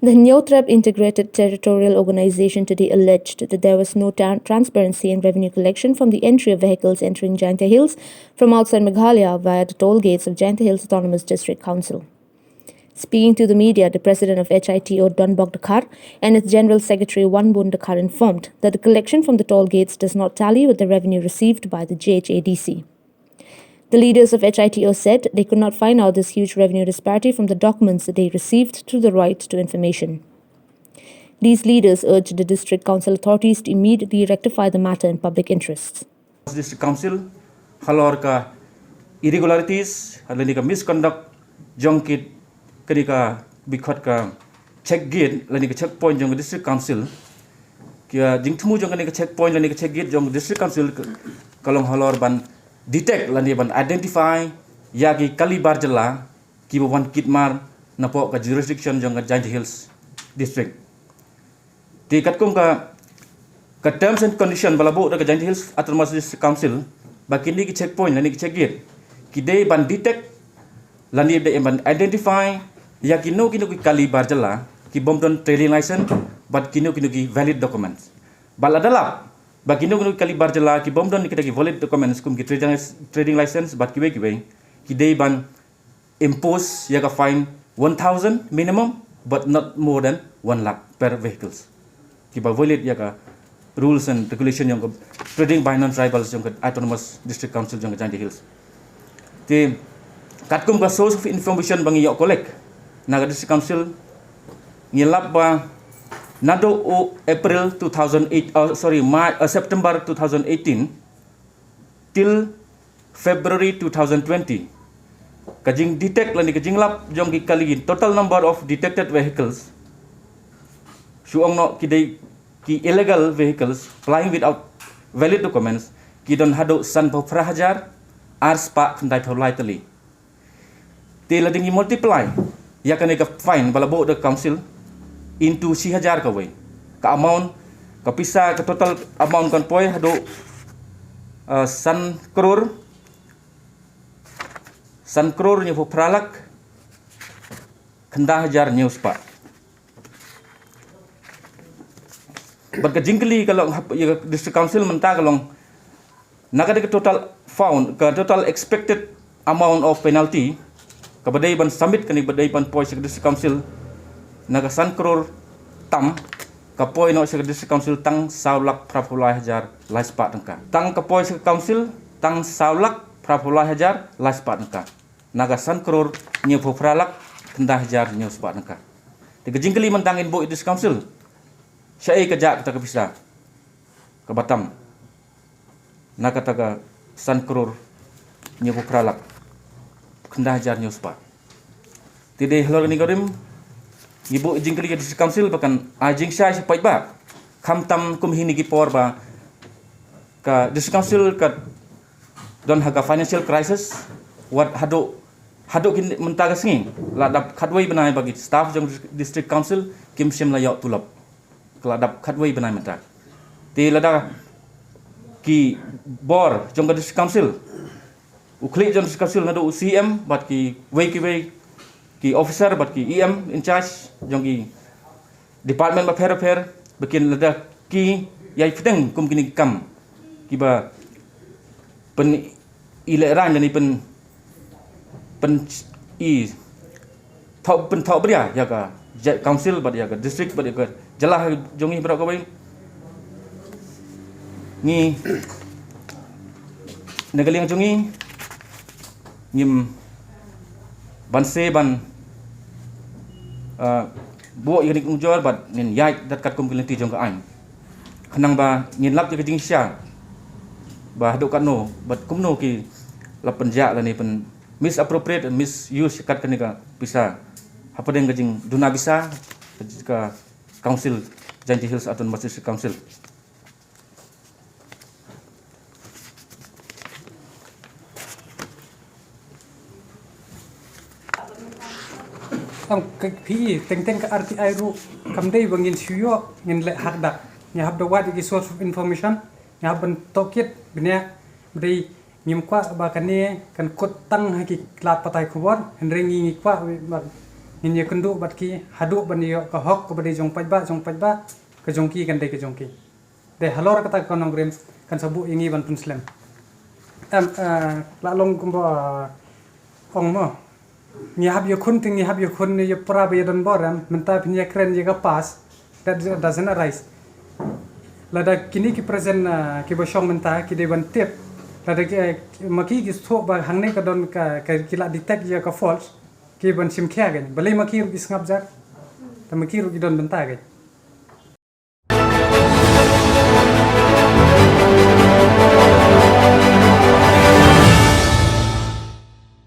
The Nyotrap Integrated Territorial Organization today alleged that there was no transparency in revenue collection from the entry of vehicles entering JHADC Hills from outside Meghalaya via the toll gates of JHADC Hills Autonomous District Council. Speaking to the media, the president of HITO, Donbok Dakar, and its General Secretary, Wanbun Dakar, informed that the collection from the toll gates does not tally with the revenue received by the JHADC. The leaders of HITO said they could not find out this huge revenue disparity from the documents that they received through the right to information. These leaders urged the district council authorities to immediately rectify the matter in public interests. District council halor ka irregularities halani ka misconduct jongkit kenika bikhot ka check gate lani ka checkpoint jong district council kia jingthmu jong ka checkpoint lani ka check gate jong district council kalong halor ban detect lani ban identify yagi kalibar jela ki ban kitmar napo ka jurisdiction jong ka JHADC Hills district di katkum ka terms and condition balabo da ka JHADC Hills Autonomous District Council bakini ki checkpoint lani ki check gate ki dei ban detect lani de ban identify yagi no ki kalibar jela ki bomdon trading license but ki valid documents baladala Bagino kalibar jela ki bomdon kita ki valid documents kum ki trading license but ki dei ban impose ya ka fine 1,000 minimum but not more than 1 lakh per vehicles ki ba violate ya ka rules and regulation yang trading by non tribals yang autonomous district council yang JHADC Hills te katkum ka source of information bangi yok collect naga district council ngilap ba Nado April 2008, September 2018 till February 2020. Kajing detect lani kajing lap jong ki kali total number of detected vehicles. Suong no ki illegal vehicles flying without valid documents ki don hado san po prahajar ars pa kandai tholai tali. Te lading multiply ya kan ka fine balabo the council into 6,000 ka way ka amount ka pisa ka total amount kan poy hado san crore ni po pralak khanda hajar news pa baga jingkali kalau district council menta kalau naga ka total found ka total expected amount of penalty ka badai ban submit kani badai ban poy sa district council naga san crore tam kapoy no sa district council tang saulak prapulai hajar laispat angka tang kapoy sa council tang saulak prapulai hajar laispat angka naga san crore ni pralak tanda hajar ni uspat angka te jingkali mentangin bo district council syai kejak kita bisa ke Batam naga taga san crore ni pralak tanda hajar ni uspat tide hello ni gorim Ibu jingkali district council bahkan ajing saya sepai ba kamtam kumhini ki por ba ka district council ka don haga financial crisis what hado kin mentaga singi ladap khadwai banai bagi staff jong district council kim sim la yok tulap ladap khadwai banai menta ti lada ki bor jong district council ukli jong district council ngado CM bat ki wei ki officer bat ki EM in charge jong ki department ba pher bikin lada ki yai fiteng kum kini kam ki ba pen ileran dan pen i thau bria ya ka council bat ya ka district bat ya ka jalah jongi bra ko bai ni negaling jongi ngim banse ban bo yang unjor bat nin yai dat kat kumpulanti jong ka ain khanang ba ngin lap je jing sya ba hadu kan no bat kumno ki la penja la ni pen misappropriate and misuse kat kanika bisa apa deng jing duna bisa ka council JHADC Hills Autonomous District Council ang kpi teng ka RTI ru kamdei bangin suyo ngin le hakda nya habda wadi ki source of information nya ban tokit bnya dei nyim kwa ba kane kan kot tang haki klat patai khobor henrengi kwa ngin ye kundu bat ki hadu ban yo ka hok ko bade jong pajba ke jongki kan de ke jongki de halor kata konongrim kan sabu ingi ban punslam la long kumbo ong mo ni hab yo kun ting ni hab yo kun ni pra be don boram menta pinya kren ye ka pass that doesn't arise lada kini ki present ki bosong menta ki de ban tip lada maki ki stok ba hangne ka don ka kila detect ye ka false ki ban sim kya gen balai maki ru isngap jar ta maki ru ki don menta gen